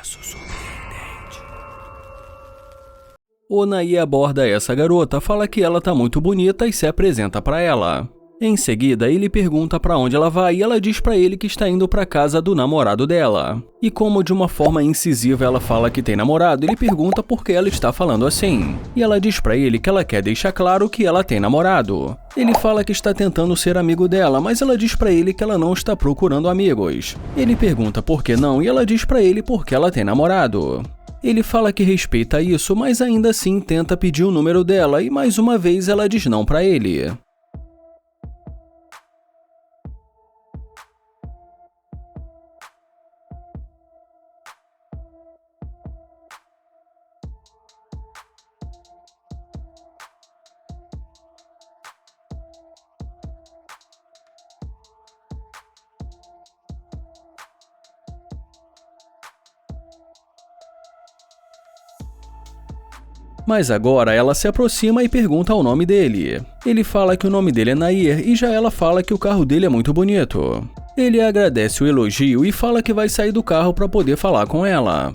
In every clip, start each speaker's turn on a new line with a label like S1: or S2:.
S1: Caso surpreendente. O Nair aborda essa garota, fala que ela tá muito bonita e se apresenta pra ela. Em seguida, ele pergunta pra onde ela vai e ela diz pra ele que está indo pra casa do namorado dela. E como de uma forma incisiva ela fala que tem namorado, ele pergunta por que ela está falando assim. E ela diz pra ele que ela quer deixar claro que ela tem namorado. Ele fala que está tentando ser amigo dela, mas ela diz pra ele que ela não está procurando amigos. Ele pergunta por que não e ela diz pra ele porque ela tem namorado. Ele fala que respeita isso, mas ainda assim tenta pedir o número dela e mais uma vez ela diz não pra ele. Mas agora ela se aproxima e pergunta o nome dele. Ele fala que o nome dele é Nair e já ela fala que o carro dele é muito bonito. Ele agradece o elogio e fala que vai sair do carro para poder falar com ela.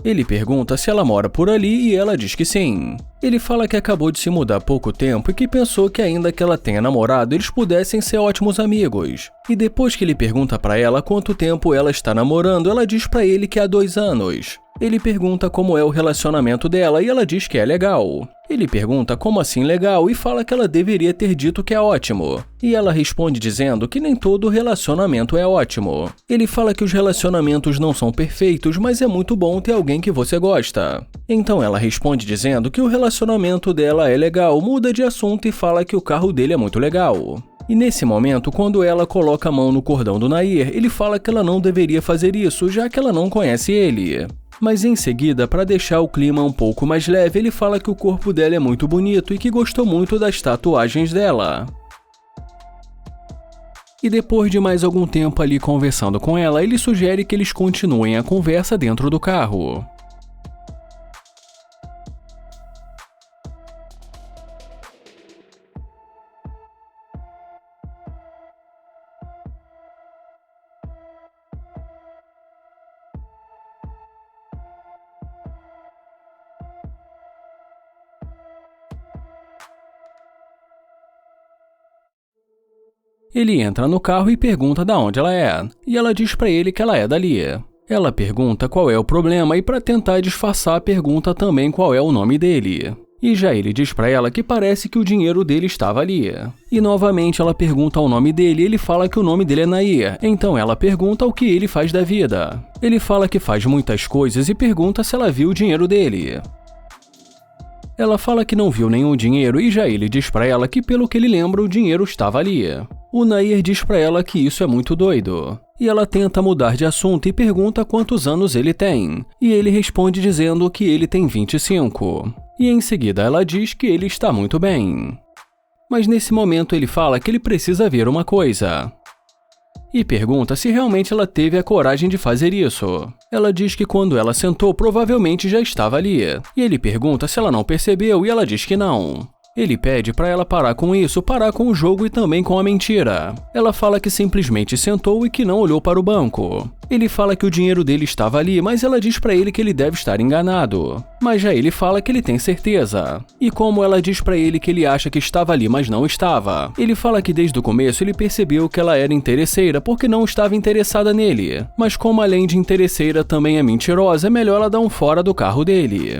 S1: Ele pergunta se ela mora por ali e ela diz que sim. Ele fala que acabou de se mudar há pouco tempo e que pensou que ainda que ela tenha namorado, eles pudessem ser ótimos amigos. E depois que ele pergunta pra ela quanto tempo ela está namorando, ela diz pra ele que há 2 anos. Ele pergunta como é o relacionamento dela e ela diz que é legal. Ele pergunta como assim legal e fala que ela deveria ter dito que é ótimo. E ela responde dizendo que nem todo relacionamento é ótimo. Ele fala que os relacionamentos não são perfeitos, mas é muito bom ter alguém que você gosta. Então ela responde dizendo que o relacionamento dela é legal, muda de assunto e fala que o carro dele é muito legal. E nesse momento, quando ela coloca a mão no cordão do Nair, ele fala que ela não deveria fazer isso, já que ela não conhece ele. Mas em seguida, para deixar o clima um pouco mais leve, ele fala que o corpo dela é muito bonito e que gostou muito das tatuagens dela. E depois de mais algum tempo ali conversando com ela, ele sugere que eles continuem a conversa dentro do carro. Ele entra no carro e pergunta de onde ela é, e ela diz pra ele que ela é dali. Ela pergunta qual é o problema e para tentar disfarçar pergunta também qual é o nome dele. E já ele diz pra ela que parece que o dinheiro dele estava ali. E novamente ela pergunta o nome dele e ele fala que o nome dele é Nair, então ela pergunta o que ele faz da vida. Ele fala que faz muitas coisas e pergunta se ela viu o dinheiro dele. Ela fala que não viu nenhum dinheiro e já ele diz pra ela que pelo que ele lembra o dinheiro estava ali. O Nair diz pra ela que isso é muito doido. E ela tenta mudar de assunto e pergunta quantos anos ele tem. E ele responde dizendo que ele tem 25. E em seguida ela diz que ele está muito bem. Mas nesse momento ele fala que ele precisa ver uma coisa. E pergunta se realmente ela teve a coragem de fazer isso. Ela diz que quando ela sentou, provavelmente já estava ali. E ele pergunta se ela não percebeu e ela diz que não. Ele pede para ela parar com isso, parar com o jogo e também com a mentira. Ela fala que simplesmente sentou e que não olhou para o banco. Ele fala que o dinheiro dele estava ali, mas ela diz para ele que ele deve estar enganado. Mas já ele fala que ele tem certeza. E como ela diz para ele que ele acha que estava ali, mas não estava, ele fala que desde o começo ele percebeu que ela era interesseira porque não estava interessada nele. Mas como além de interesseira também é mentirosa, é melhor ela dar um fora do carro dele.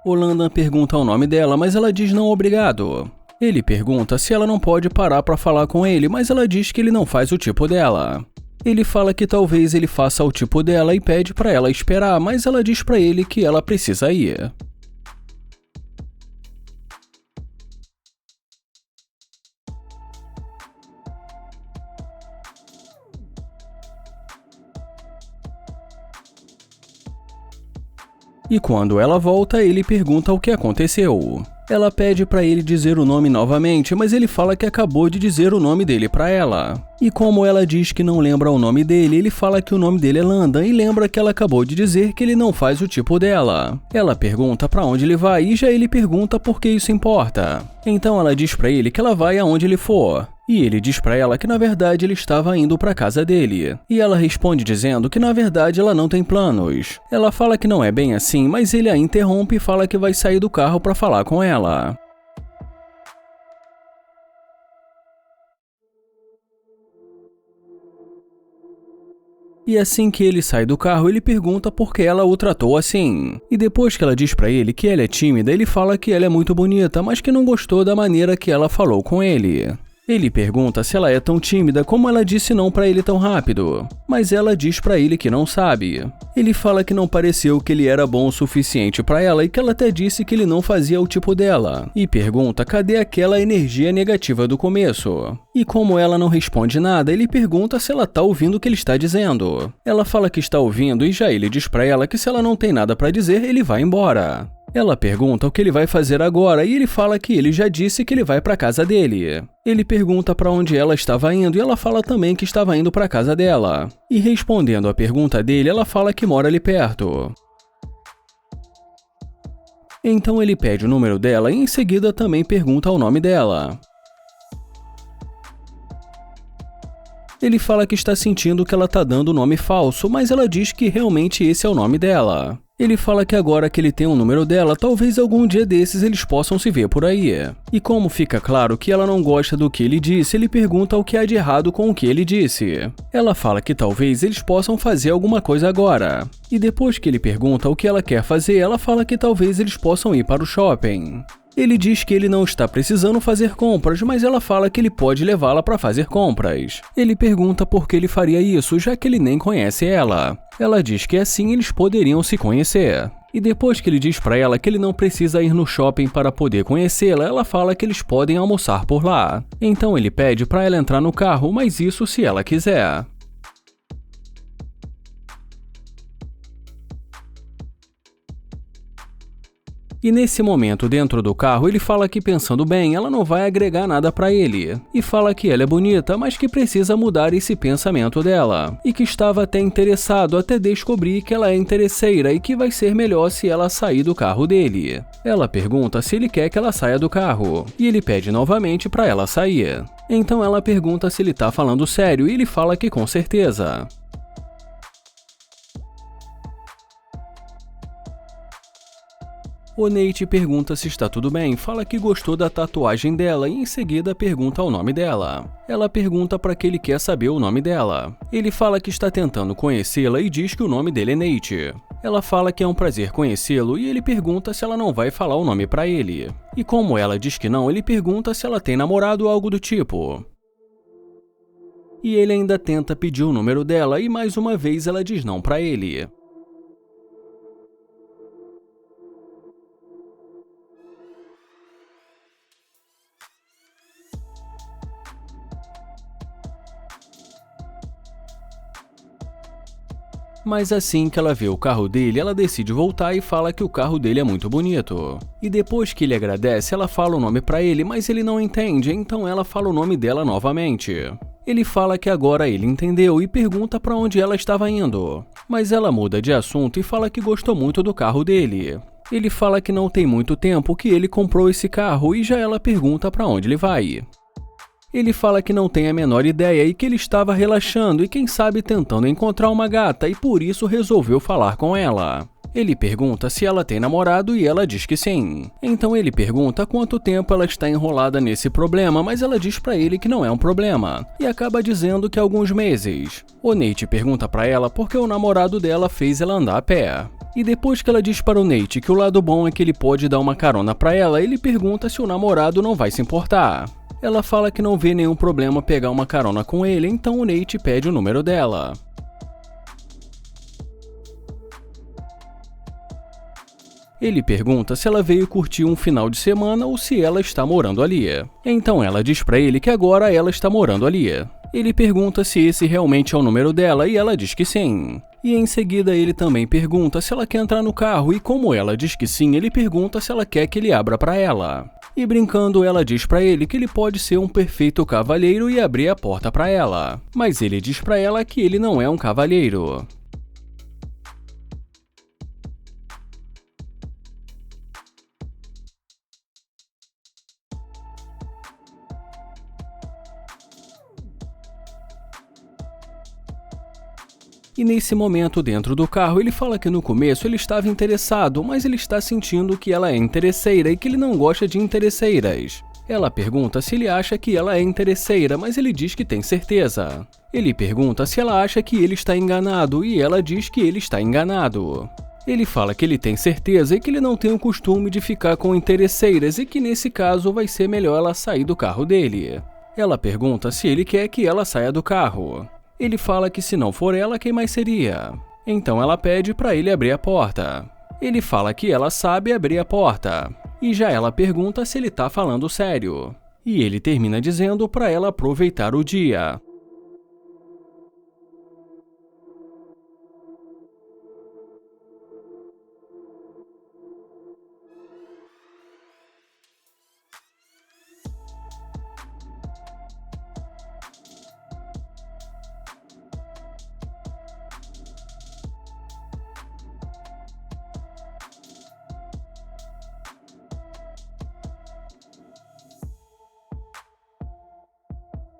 S1: O Landan pergunta o nome dela, mas ela diz não obrigado. Ele pergunta se ela não pode parar para falar com ele, mas ela diz que ele não faz o tipo dela. Ele fala que talvez ele faça o tipo dela e pede para ela esperar, mas ela diz para ele que ela precisa ir. E quando ela volta, ele pergunta o que aconteceu. Ela pede para ele dizer o nome novamente, mas ele fala que acabou de dizer o nome dele para ela. E como ela diz que não lembra o nome dele, ele fala que o nome dele é Landa e lembra que ela acabou de dizer que ele não faz o tipo dela. Ela pergunta para onde ele vai e já ele pergunta por que isso importa. Então ela diz para ele que ela vai aonde ele for. E ele diz para ela que na verdade ele estava indo para casa dele. E ela responde dizendo que na verdade ela não tem planos. Ela fala que não é bem assim, mas ele a interrompe e fala que vai sair do carro para falar com ela. E assim que ele sai do carro, ele pergunta por que ela o tratou assim. E depois que ela diz pra ele que ela é tímida, ele fala que ela é muito bonita, mas que não gostou da maneira que ela falou com ele. Ele pergunta se ela é tão tímida como ela disse não pra ele tão rápido, mas ela diz pra ele que não sabe. Ele fala que não pareceu que ele era bom o suficiente pra ela e que ela até disse que ele não fazia o tipo dela, e pergunta cadê aquela energia negativa do começo. E como ela não responde nada, ele pergunta se ela tá ouvindo o que ele está dizendo. Ela fala que está ouvindo e já ele diz pra ela que se ela não tem nada pra dizer, ele vai embora. Ela pergunta o que ele vai fazer agora e ele fala que ele já disse que ele vai para casa dele. Ele pergunta para onde ela estava indo e ela fala também que estava indo para casa dela. E respondendo à pergunta dele, ela fala que mora ali perto. Então ele pede o número dela e em seguida também pergunta o nome dela. Ele fala que está sentindo que ela está dando o nome falso, mas ela diz que realmente esse é o nome dela. Ele fala que agora que ele tem o número dela, talvez algum dia desses eles possam se ver por aí. E como fica claro que ela não gosta do que ele disse, ele pergunta o que há de errado com o que ele disse. Ela fala que talvez eles possam fazer alguma coisa agora. E depois que ele pergunta o que ela quer fazer, ela fala que talvez eles possam ir para o shopping. Ele diz que ele não está precisando fazer compras, mas ela fala que ele pode levá-la para fazer compras. Ele pergunta por que ele faria isso, já que ele nem conhece ela. Ela diz que assim eles poderiam se conhecer. E depois que ele diz para ela que ele não precisa ir no shopping para poder conhecê-la, ela fala que eles podem almoçar por lá. Então ele pede para ela entrar no carro, mas isso se ela quiser. E nesse momento, dentro do carro, ele fala que pensando bem, ela não vai agregar nada pra ele. E fala que ela é bonita, mas que precisa mudar esse pensamento dela. E que estava até interessado até descobrir que ela é interesseira e que vai ser melhor se ela sair do carro dele. Ela pergunta se ele quer que ela saia do carro. E ele pede novamente pra ela sair. Então ela pergunta se ele tá falando sério e ele fala que com certeza. O Nate pergunta se está tudo bem, fala que gostou da tatuagem dela e em seguida pergunta o nome dela. Ela pergunta para que ele quer saber o nome dela. Ele fala que está tentando conhecê-la e diz que o nome dele é Nate. Ela fala que é um prazer conhecê-lo e ele pergunta se ela não vai falar o nome para ele. E como ela diz que não, ele pergunta se ela tem namorado ou algo do tipo. E ele ainda tenta pedir o número dela e mais uma vez ela diz não para ele. Mas assim que ela vê o carro dele, ela decide voltar e fala que o carro dele é muito bonito. E depois que ele agradece, ela fala o nome pra ele, mas ele não entende, então ela fala o nome dela novamente. Ele fala que agora ele entendeu e pergunta pra onde ela estava indo. Mas ela muda de assunto e fala que gostou muito do carro dele. Ele fala que não tem muito tempo que ele comprou esse carro e já ela pergunta pra onde ele vai. Ele fala que não tem a menor ideia e que ele estava relaxando e quem sabe tentando encontrar uma gata e por isso resolveu falar com ela. Ele pergunta se ela tem namorado e ela diz que sim. Então ele pergunta quanto tempo ela está enrolada nesse problema, mas ela diz pra ele que não é um problema e acaba dizendo que alguns meses. O Nate pergunta pra ela porque o namorado dela fez ela andar a pé. E depois que ela diz para o Nate que o lado bom é que ele pode dar uma carona pra ela, ele pergunta se o namorado não vai se importar. Ela fala que não vê nenhum problema pegar uma carona com ele, então o Nate pede o número dela. Ele pergunta se ela veio curtir um final de semana ou se ela está morando ali. Então ela diz pra ele que agora ela está morando ali. Ele pergunta se esse realmente é o número dela e ela diz que sim. E em seguida ele também pergunta se ela quer entrar no carro e como ela diz que sim, ele pergunta se ela quer que ele abra para ela. E brincando, ela diz para ele que ele pode ser um perfeito cavalheiro e abrir a porta para ela. Mas ele diz para ela que ele não é um cavalheiro. E nesse momento dentro do carro ele fala que no começo ele estava interessado, mas ele está sentindo que ela é interesseira e que ele não gosta de interesseiras. Ela pergunta se ele acha que ela é interesseira, mas ele diz que tem certeza. Ele pergunta se ela acha que ele está enganado e ela diz que ele está enganado. Ele fala que ele tem certeza e que ele não tem o costume de ficar com interesseiras e que nesse caso vai ser melhor ela sair do carro dele. Ela pergunta se ele quer que ela saia do carro. Ele fala que se não for ela, quem mais seria? Então ela pede para ele abrir a porta. Ele fala que ela sabe abrir a porta. E já ela pergunta se ele tá falando sério. E ele termina dizendo para ela aproveitar o dia.